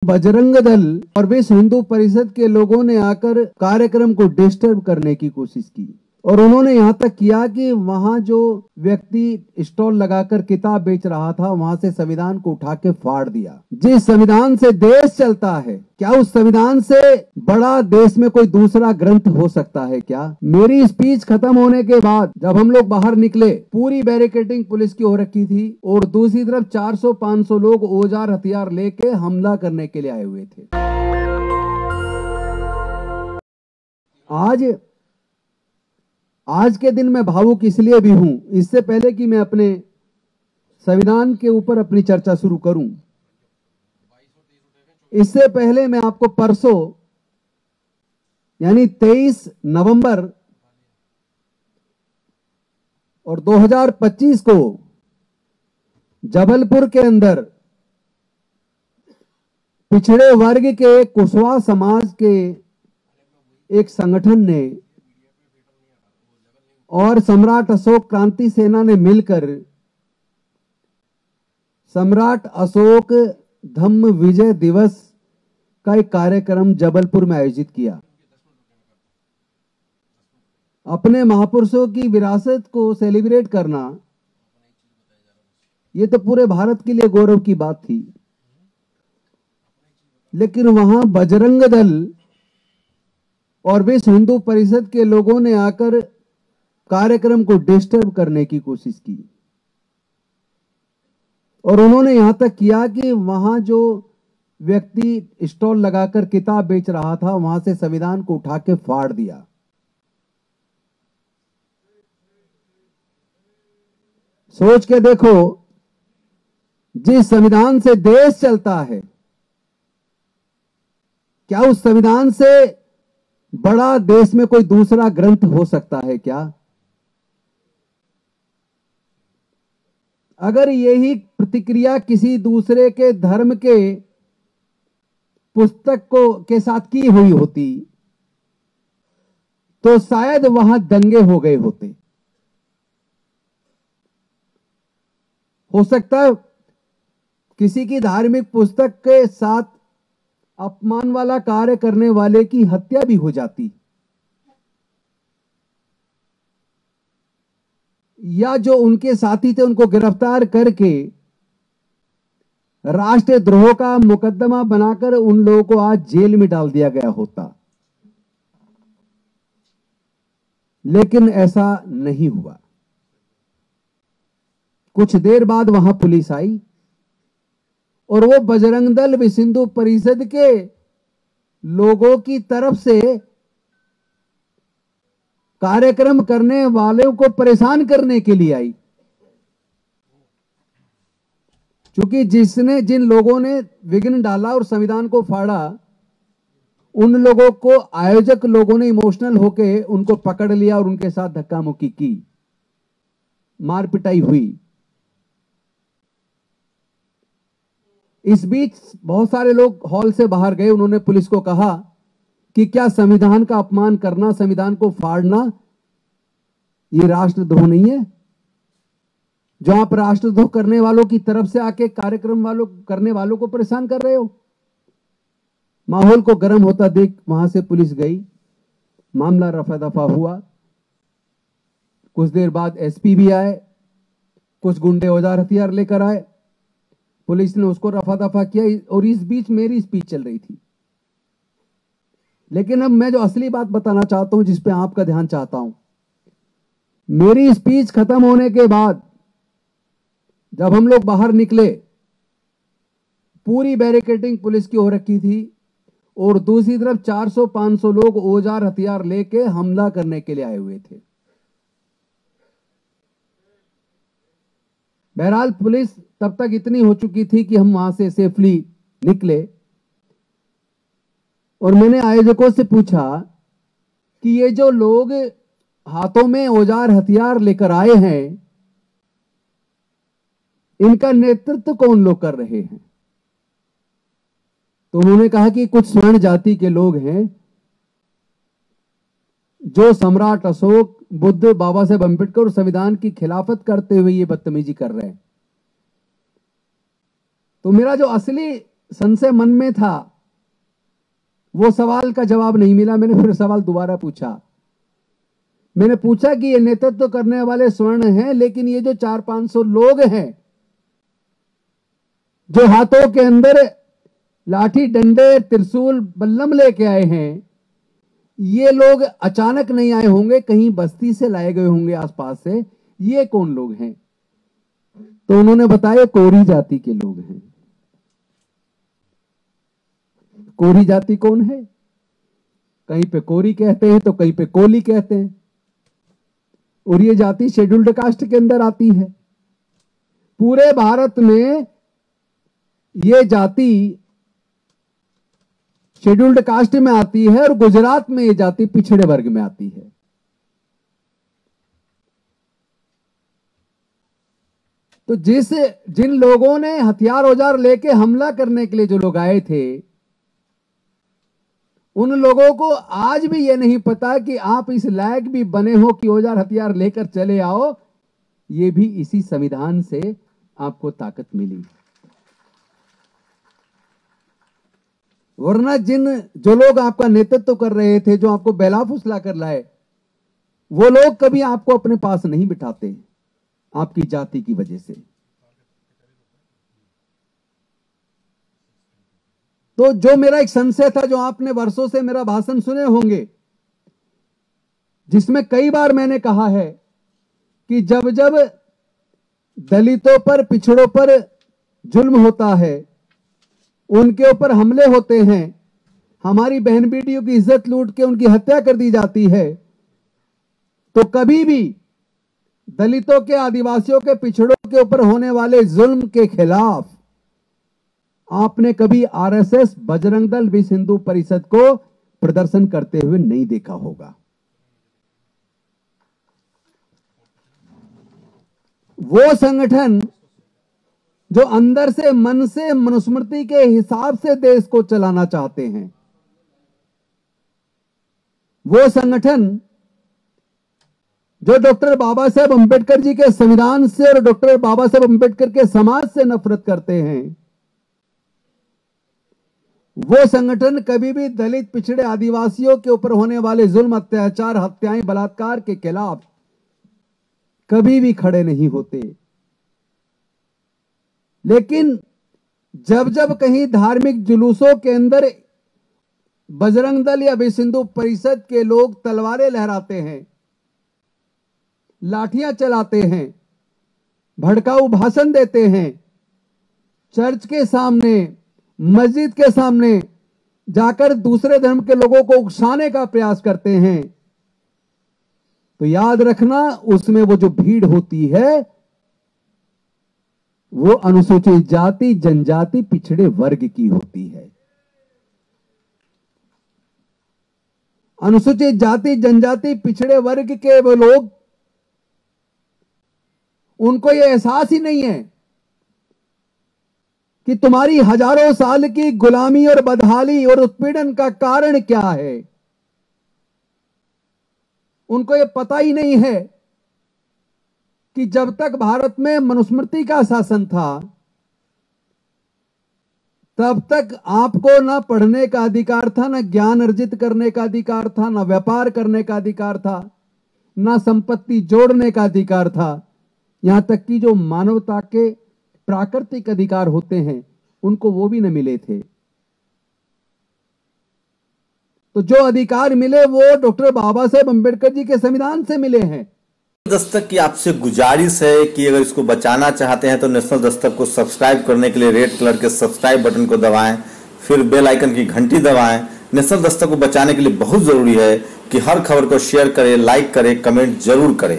बजरंग दल और विश्व हिंदू परिषद के लोगों ने आकर कार्यक्रम को डिस्टर्ब करने की कोशिश की और उन्होंने यहाँ तक किया कि वहां जो व्यक्ति स्टॉल लगाकर किताब बेच रहा था वहां से संविधान को उठा के फाड़ दिया। जिस संविधान से देश चलता है, क्या उस संविधान से बड़ा देश में कोई दूसरा ग्रंथ हो सकता है क्या? मेरी स्पीच खत्म होने के बाद जब हम लोग बाहर निकले, पूरी बैरिकेडिंग पुलिस की हो रखी थी और दूसरी तरफ 400-500 लोग औजार हथियार लेके हमला करने के लिए आए हुए थे। आज के दिन मैं भावुक इसलिए भी हूं, इससे पहले कि मैं अपने संविधान के ऊपर अपनी चर्चा शुरू करूं, इससे पहले मैं आपको परसों यानी 23 नवंबर और 2025 को जबलपुर के अंदर पिछड़े वर्ग के कुशवाहा समाज के एक संगठन ने और सम्राट अशोक क्रांति सेना ने मिलकर सम्राट अशोक धम्म विजय दिवस का एक कार्यक्रम जबलपुर में आयोजित किया। अपने महापुरुषों की विरासत को सेलिब्रेट करना, ये तो पूरे भारत के लिए गौरव की बात थी, लेकिन वहां बजरंग दल और विश्व हिंदू परिषद के लोगों ने आकर कार्यक्रम को डिस्टर्ब करने की कोशिश की और उन्होंने यहां तक किया कि वहां जो व्यक्ति स्टॉल लगाकर किताब बेच रहा था वहां से संविधान को उठा के फाड़ दिया। सोच के देखो, जिस संविधान से देश चलता है, क्या उस संविधान से बड़ा देश में कोई दूसरा ग्रंथ हो सकता है क्या? अगर यही प्रतिक्रिया किसी दूसरे के धर्म के पुस्तक के साथ की हुई होती तो शायद वहां दंगे हो गए होते। हो सकता है किसी की धार्मिक पुस्तक के साथ अपमान वाला कार्य करने वाले की हत्या भी हो जाती, या जो उनके साथी थे उनको गिरफ्तार करके राष्ट्रद्रोह का मुकदमा बनाकर उन लोगों को आज जेल में डाल दिया गया होता। लेकिन ऐसा नहीं हुआ। कुछ देर बाद वहां पुलिस आई और वो बजरंग दल विश्व हिंदू परिषद के लोगों की तरफ से कार्यक्रम करने वालों को परेशान करने के लिए आई। क्योंकि जिन लोगों ने विघ्न डाला और संविधान को फाड़ा, उन लोगों को आयोजक लोगों ने इमोशनल होके उनको पकड़ लिया और उनके साथ धक्का मुक्की की, मार पिटाई हुई। इस बीच बहुत सारे लोग हॉल से बाहर गए। उन्होंने पुलिस को कहा कि क्या संविधान का अपमान करना, संविधान को फाड़ना, ये राष्ट्रद्रोह नहीं है? जो आप राष्ट्रद्रोह करने वालों की तरफ से आके कार्यक्रम करने वालों को परेशान कर रहे हो। माहौल को गर्म होता देख वहां से पुलिस गई, मामला रफा दफा हुआ। कुछ देर बाद एसपी भी आए, कुछ गुंडे औजार हथियार लेकर आए, पुलिस ने उसको रफा दफा किया और इस बीच मेरी स्पीच चल रही थी। लेकिन अब मैं जो असली बात बताना चाहता हूं, जिस पे आपका ध्यान चाहता हूं, मेरी स्पीच खत्म होने के बाद जब हम लोग बाहर निकले, पूरी बैरिकेडिंग पुलिस की हो रखी थी और दूसरी तरफ 400-500 लोग औजार हथियार लेके हमला करने के लिए आए हुए थे। बहरहाल पुलिस तब तक इतनी हो चुकी थी कि हम वहां से सेफली निकले और मैंने आयोजकों से पूछा कि ये जो लोग हाथों में औजार हथियार लेकर आए हैं, इनका नेतृत्व कौन लोग कर रहे हैं? तो उन्होंने कहा कि कुछ स्वर्ण जाति के लोग हैं जो सम्राट अशोक, बुद्ध, बाबा साहेब अंबेडकर और संविधान की खिलाफत करते हुए ये बदतमीजी कर रहे हैं। तो मेरा जो असली संशय मन में था, वो सवाल का जवाब नहीं मिला। मैंने फिर सवाल दोबारा पूछा। मैंने पूछा कि ये नेतृत्व करने वाले स्वर्ण हैं, लेकिन ये जो 400-500 लोग हैं जो हाथों के अंदर लाठी, डंडे, त्रिशूल, बल्लम लेके आए हैं, ये लोग अचानक नहीं आए होंगे, कहीं बस्ती से लाए गए होंगे आसपास से। ये कौन लोग हैं? तो उन्होंने बताया कोरी जाति के लोग हैं। कोरी जाति कौन है? कहीं पे कोरी कहते हैं तो कहीं पे कोली कहते हैं, और ये जाति शेड्यूल्ड कास्ट के अंदर आती है। पूरे भारत में ये जाति शेड्यूल्ड कास्ट में आती है, और गुजरात में ये जाति पिछड़े वर्ग में आती है। तो जिन लोगों ने हथियार औजार लेके हमला करने के लिए जो लोग आए थे, उन लोगों को आज भी यह नहीं पता कि आप इस लायक भी बने हो कि औजार हथियार लेकर चले आओ। ये भी इसी संविधान से आपको ताकत मिली। वरना जो लोग आपका नेतृत्व कर रहे थे, जो आपको बहला फुसला कर लाए, वो लोग कभी आपको अपने पास नहीं बिठाते, आपकी जाति की वजह से। तो जो मेरा एक संशय था, जो आपने वर्षों से मेरा भाषण सुने होंगे, जिसमें कई बार मैंने कहा है कि जब जब दलितों पर, पिछड़ों पर जुल्म होता है, उनके ऊपर हमले होते हैं, हमारी बहन बेटियों की इज्जत लूट के उनकी हत्या कर दी जाती है, तो कभी भी दलितों के, आदिवासियों के, पिछड़ों के ऊपर होने वाले जुल्म के खिलाफ आपने कभी आरएसएस, बजरंग दल, विश्व हिंदू परिषद को प्रदर्शन करते हुए नहीं देखा होगा। वो संगठन जो अंदर से, मन से, मनुस्मृति के हिसाब से देश को चलाना चाहते हैं, वो संगठन जो डॉक्टर बाबा साहेब अंबेडकर जी के संविधान से और डॉक्टर बाबा साहेब अंबेडकर के समाज से नफरत करते हैं, वो संगठन कभी भी दलित, पिछड़े, आदिवासियों के ऊपर होने वाले जुल्म, अत्याचार, हत्याएं, बलात्कार के खिलाफ कभी भी खड़े नहीं होते। लेकिन जब जब कहीं धार्मिक जुलूसों के अंदर बजरंग दल या विश्व हिंदू परिषद के लोग तलवारें लहराते हैं, लाठियां चलाते हैं, भड़काऊ भाषण देते हैं, चर्च के सामने, मस्जिद के सामने जाकर दूसरे धर्म के लोगों को उकसाने का प्रयास करते हैं, तो याद रखना, उसमें वो जो भीड़ होती है वो अनुसूचित जाति, जनजाति, पिछड़े वर्ग की होती है। अनुसूचित जाति, जनजाति, पिछड़े वर्ग के वो लोग, उनको ये एहसास ही नहीं है कि तुम्हारी हजारों साल की गुलामी और बदहाली और उत्पीड़न का कारण क्या है। उनको ये पता ही नहीं है कि जब तक भारत में मनुस्मृति का शासन था, तब तक आपको ना पढ़ने का अधिकार था, ना ज्ञान अर्जित करने का अधिकार था, ना व्यापार करने का अधिकार था, ना संपत्ति जोड़ने का अधिकार था। यहां तक कि जो मानवता के प्राकृतिक अधिकार होते हैं, उनको वो भी न मिले थे। तो जो अधिकार मिले वो डॉक्टर बाबा साहेब अंबेडकर जी के संविधान से मिले हैं। दस्तक की आपसे गुजारिश है कि अगर इसको बचाना चाहते हैं तो नेशनल दस्तक को सब्सक्राइब करने के लिए रेड कलर के सब्सक्राइब बटन को दबाएं, फिर बेल आइकन की घंटी दबाएं। नेशनल दस्तक को बचाने के लिए बहुत जरूरी है कि हर खबर को शेयर करें, लाइक करें, कमेंट जरूर करें।